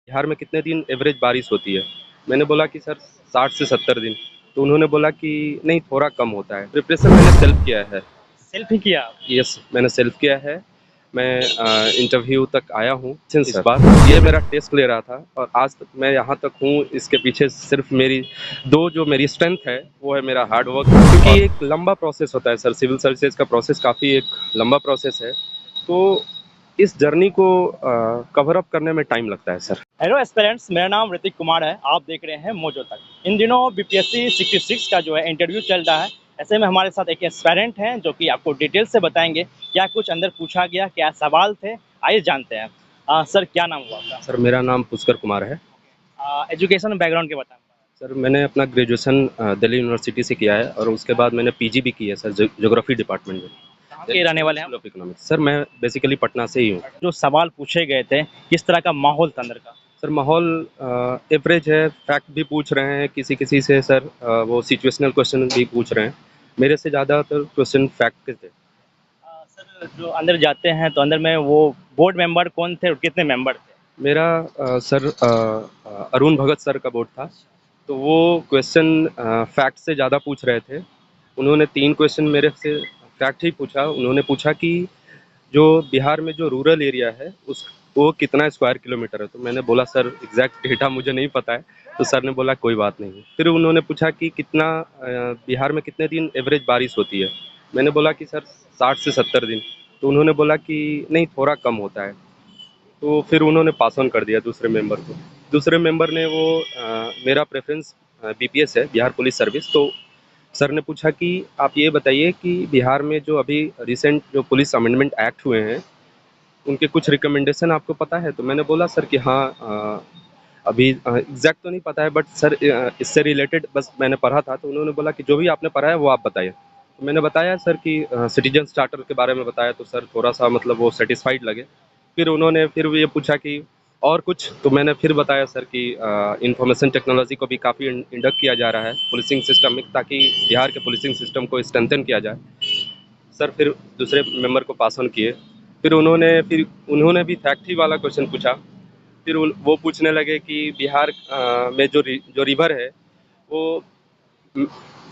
बिहार में कितने दिन एवरेज बारिश होती है? मैंने बोला कि सर 60 से 70 दिन। तो उन्होंने बोला कि नहीं थोड़ा कम होता है। प्रिपरेशन मैंने सेल्फ किया है। सेल्फ ही किया आप? यस, मैंने सेल्फ किया है। मैं इंटरव्यू तक आया हूँ इस सर। बार। ये मेरा टेस्ट ले रहा था और आज तक मैं यहाँ तक हूँ, इसके पीछे सिर्फ़ मेरी 2 जो मेरी स्ट्रेंथ है, वो है मेरा हार्ड वर्क, क्योंकि एक लंबा प्रोसेस होता है सर, सिविल सर्विसेज़ का प्रोसेस काफ़ी एक लंबा प्रोसेस है। तो इस जर्नी को कवर अप करने में टाइम लगता है सर। हेलो एस्पिरेंट्स, मेरा नाम ऋतिक कुमार है। आप देख रहे हैं मोजो तक। इन दिनों बीपीएससी 66 का जो है इंटरव्यू चल रहा है। ऐसे में हमारे साथ एक एस्पिरेंट हैं जो कि आपको डिटेल से बताएंगे क्या कुछ अंदर पूछा गया, क्या सवाल थे। आइए जानते हैं। सर, क्या नाम हुआ आपका? सर मेरा नाम पुष्कर कुमार है। एजुकेशन बैकग्राउंड के बताएं। सर मैंने अपना ग्रेजुएशन दिल्ली यूनिवर्सिटी से किया है और उसके बाद मैंने पीजी भी की है सर, ज्योग्राफी डिपार्टमेंट में। कहाँ के रहने वाले हैं स्कूल आप? Of economics. सर मैं बेसिकली पटना से ही हूँ। जो सवाल पूछे गए थे, किस तरह का माहौल था अंदर का? सर माहौल एवरेज है, फैक्ट भी पूछ रहे हैं किसी किसी से सर, वो सिचुएशनल क्वेश्चन भी पूछ रहे हैं। मेरे से ज़्यादातर क्वेश्चन फैक्ट के थे। सर, जो अंदर जाते हैं तो अंदर में वो बोर्ड मेंबर कौन थे और कितने मेंबर थे? मेरा सर अरुण भगत सर का बोर्ड था। तो वो क्वेश्चन फैक्ट से ज़्यादा पूछ रहे थे। उन्होंने 3 क्वेश्चन मेरे से फैक्ट ही पूछा। उन्होंने पूछा कि जो बिहार में जो रूरल एरिया है उस वो कितना स्क्वायर किलोमीटर है? तो मैंने बोला सर एग्ज़ैक्ट डेटा मुझे नहीं पता है। तो सर ने बोला कोई बात नहीं। फिर उन्होंने पूछा कि कितना बिहार में कितने दिन एवरेज बारिश होती है? मैंने बोला कि सर 60 से 70 दिन। तो उन्होंने बोला कि नहीं थोड़ा कम होता है। तो फिर उन्होंने पास ऑन कर दिया दूसरे मेंबर को। दूसरे मेंबर ने वो मेरा प्रेफ़रेंस बीपीएस है, बिहार पुलिस सर्विस। तो सर ने पूछा कि आप ये बताइए कि बिहार में जो अभी रिसेंट जो पुलिस अमेंडमेंट एक्ट हुए हैं, उनके कुछ रिकमेंडेशन आपको पता है? तो मैंने बोला सर कि हाँ, अभी एग्ज़ैक्ट तो नहीं पता है, बट सर इससे रिलेटेड बस मैंने पढ़ा था। तो उन्होंने बोला कि जो भी आपने पढ़ा है वो आप बताइए। तो मैंने बताया सर कि सिटीज़न्स चार्टर के बारे में बताया, तो सर थोड़ा-सा मतलब वो सैटिस्फाइड लगे। फिर उन्होंने फिर ये पूछा कि और कुछ? तो मैंने फिर बताया सर कि इन्फॉर्मेशन टेक्नोलॉजी को भी काफ़ी इंडक्ट किया जा रहा है पुलिसिंग सिस्टम में, ताकि बिहार के पुलिसिंग सिस्टम को स्ट्रेंथन किया जाए। सर फिर दूसरे मेंबर को पास ऑन किए। फिर उन्होंने भी फैक्ट ही वाला क्वेश्चन पूछा। फिर वो पूछने लगे कि बिहार में जो रिवर है वो उम,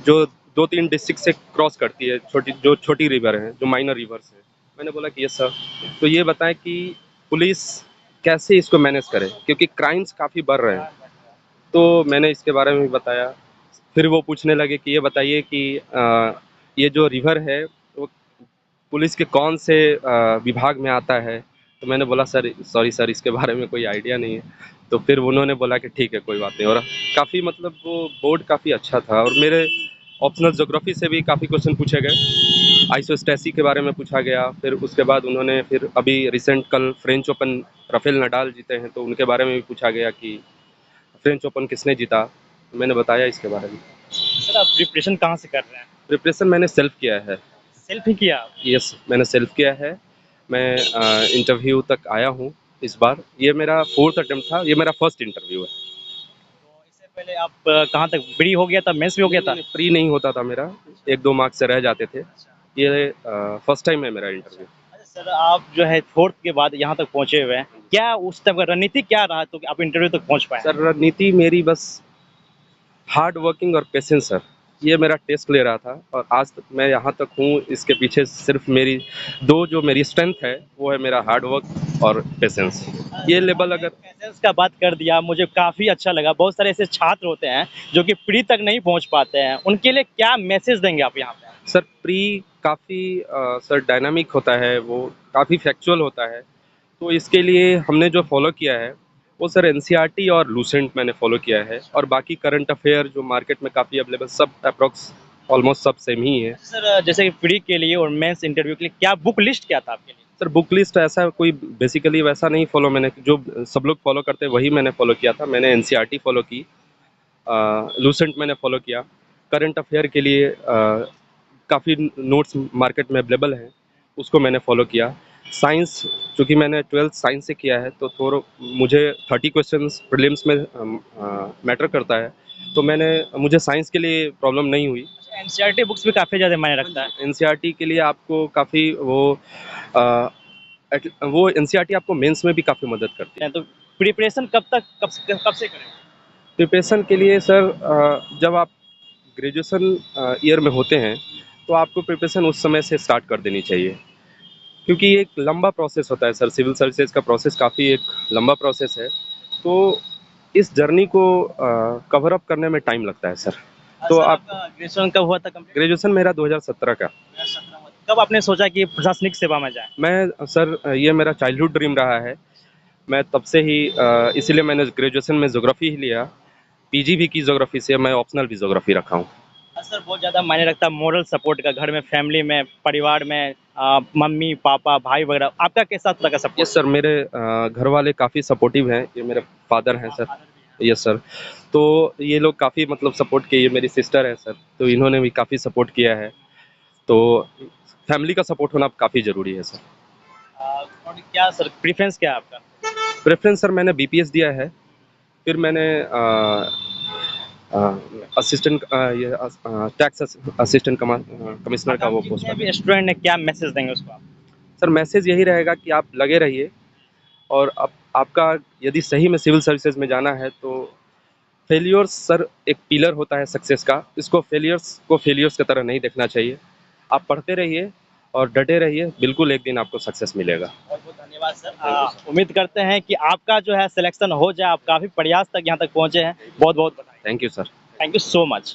जो 2-3 डिस्ट्रिक्ट से क्रॉस करती है, छोटी रिवर हैं, जो माइनर रिवर्स हैं। मैंने बोला कि यस सर। तो ये बताएँ कि पुलिस कैसे इसको मैनेज करे? क्योंकि क्राइम्स काफ़ी बढ़ रहे हैं। तो मैंने इसके बारे में भी बताया। फिर वो पूछने लगे कि ये बताइए कि ये जो रिवर है वो पुलिस के कौन से विभाग में आता है? तो मैंने बोला सर सॉरी सर, इसके बारे में कोई आइडिया नहीं है। तो फिर उन्होंने बोला कि ठीक है कोई बात नहीं। और काफ़ी मतलब वो बोर्ड काफ़ी अच्छा था और मेरे ऑप्शनल ज्योग्राफी से भी काफ़ी क्वेश्चन पूछे गए। आइसोस्टेसी के बारे में पूछा गया। फिर उसके बाद उन्होंने फिर अभी रिसेंट कल फ्रेंच ओपन राफेल नडाल जीते हैं, तो उनके बारे में भी पूछा गया कि फ्रेंच ओपन किसने जीता? तो मैंने बताया इसके बारे में। सर, आप प्रिपरेशन कहाँ से कर रहे हैं? प्रिपरेशन मैंने सेल्फ किया है। सेल्फ ही किया आप? यस, मैंने सेल्फ किया है। मैं इंटरव्यू तक आया हूँ इस बार। ये मेरा 4th अटेम्प्ट था, ये मेरा फर्स्ट इंटरव्यू है। तो इससे पहले आप कहाँ तक प्री हो गया था, मेंस भी हो गया था? नहीं, प्री नहीं होता था मेरा, 1-2 मार्क्स से रह जाते थे। ये फर्स्ट टाइम है मेरा इंटरव्यू। अच्छा सर, आप जो है 4th के बाद यहाँ तक पहुँचे हुए हैं, क्या उस टाइम का रणनीति क्या रहा तो कि आप इंटरव्यू तक पहुँच पाए? सर रणनीति मेरी बस हार्ड वर्किंग और पेशेंस सर। ये मेरा टेस्ट ले रहा था और आज तक मैं यहाँ तक हूँ, इसके पीछे सिर्फ़ मेरी 2 जो मेरी स्ट्रेंथ है, वो है मेरा हार्ड वर्क और पेशेंस। ये लेवल आपने अगर पैसेंस का बात कर दिया, मुझे काफ़ी अच्छा लगा। बहुत सारे ऐसे छात्र होते हैं जो कि प्री तक नहीं पहुँच पाते हैं, उनके लिए क्या मैसेज देंगे आप यहाँ पे? सर प्री काफ़ी सर डायनामिक होता है, वो काफ़ी फैक्चुअल होता है। तो इसके लिए हमने जो फ़ॉलो किया है, वो सर एनसीईआरटी और लूसेंट मैंने फ़ॉलो किया है और बाकी करंट अफ़ेयर जो मार्केट में काफ़ी अवेलेबल, सब एप्रॉक्स ऑलमोस्ट सब सेम ही है। सर, जैसे कि प्री के लिए और मेंस इंटरव्यू के लिए क्या बुक लिस्ट क्या था आपके लिए? सर बुक लिस्ट ऐसा कोई बेसिकली वैसा नहीं फ़ॉलो मैंने, जो सब लोग फ़ॉलो करते हैं वही मैंने फ़ॉलो किया था। मैंने एनसीईआरटी फ़ॉलो की, लूसेंट मैंने फ़ॉलो किया। करंट अफ़ेयर के लिए काफ़ी नोट्स मार्केट में अवेलेबल हैं, उसको मैंने फ़ॉलो किया। साइंस, चूँकि मैंने 12th साइंस से किया है, तो थोड़ा मुझे 30 क्वेश्चंस प्रीलिम्स में मैटर करता है, तो मुझे साइंस के लिए प्रॉब्लम नहीं हुई। अच्छा, एनसीईआरटी बुक्स भी काफ़ी ज़्यादा मायने रखता है। एनसीईआरटी के लिए आपको काफ़ी वो एनसीईआरटी आपको मेंस में भी काफ़ी मदद करती है। तो प्रिपरेशन कब से करें? प्रिपरेशन के लिए सर जब आप ग्रेजुएशन ईयर में होते हैं, तो आपको प्रिपरेशन उस समय से स्टार्ट कर देनी चाहिए। क्योंकि ये एक लंबा प्रोसेस होता है सर, सिविल सर्विसेज का प्रोसेस काफ़ी एक लंबा प्रोसेस है। तो इस जर्नी को कवर अप करने में टाइम लगता है सर। तो सर आप आपका ग्रेजुएशन कब हुआ था कंप्लीट? ग्रेजुएशन मेरा 2017 का। 2017 में। कब आपने सोचा कि प्रशासनिक सेवा में जाएँ? मैं सर ये मेरा चाइल्डहुड ड्रीम रहा है। मैं तब से ही इसीलिए मैंने ग्रेजुएशन में ज्योग्राफी ही लिया। पीजी भी की ज्योग्राफी से, मैं ऑप्शनल भी ज्योग्राफी रखा हूँ। सर बहुत ज़्यादा मायने रखता है मोरल सपोर्ट का घर में, फैमिली में, परिवार में मम्मी, पापा, भाई वगैरह। आपका कैसा तरह का सपोर्ट? यस सर, मेरे घर वाले काफ़ी सपोर्टिव हैं। ये मेरे फादर हैं सर। Yes sir. तो ये लोग काफ़ी मतलब सपोर्ट किए। ये मेरी सिस्टर है सर, तो इन्होंने भी काफ़ी सपोर्ट किया है। तो फैमिली का सपोर्ट होना काफ़ी ज़रूरी है सर। और क्या सर प्रेफ़रेंस क्या है आपका? प्रेफ़रेंस सर मैंने बीपीएस दिया है। फिर मैंने असिस्टेंट टैक्स असिस्टेंट कमिश्नर का वो पोस्ट जितने कर। भी स्टूडेंट हैं क्या मैसेज देंगे उसको आप? सर मैसेज यही रहेगा कि आप लगे रहिए, और आपका यदि सही में सिविल सर्विसेज में जाना है तो फेलियर्स सर एक पिलर होता है सक्सेस का। इसको फेलियर्स की तरह नहीं देखना चाहिए। आप पढ़ते रहिए और डटे रहिए, बिल्कुल एक दिन आपको सक्सेस मिलेगा। बहुत बहुत धन्यवाद सर। उम्मीद करते हैं कि आपका जो है सिलेक्शन हो जाए। आप काफ़ी प्रयास तक यहाँ तक पहुँचे हैं। बहुत बहुत बधाई। Thank you sir. Thank you so much.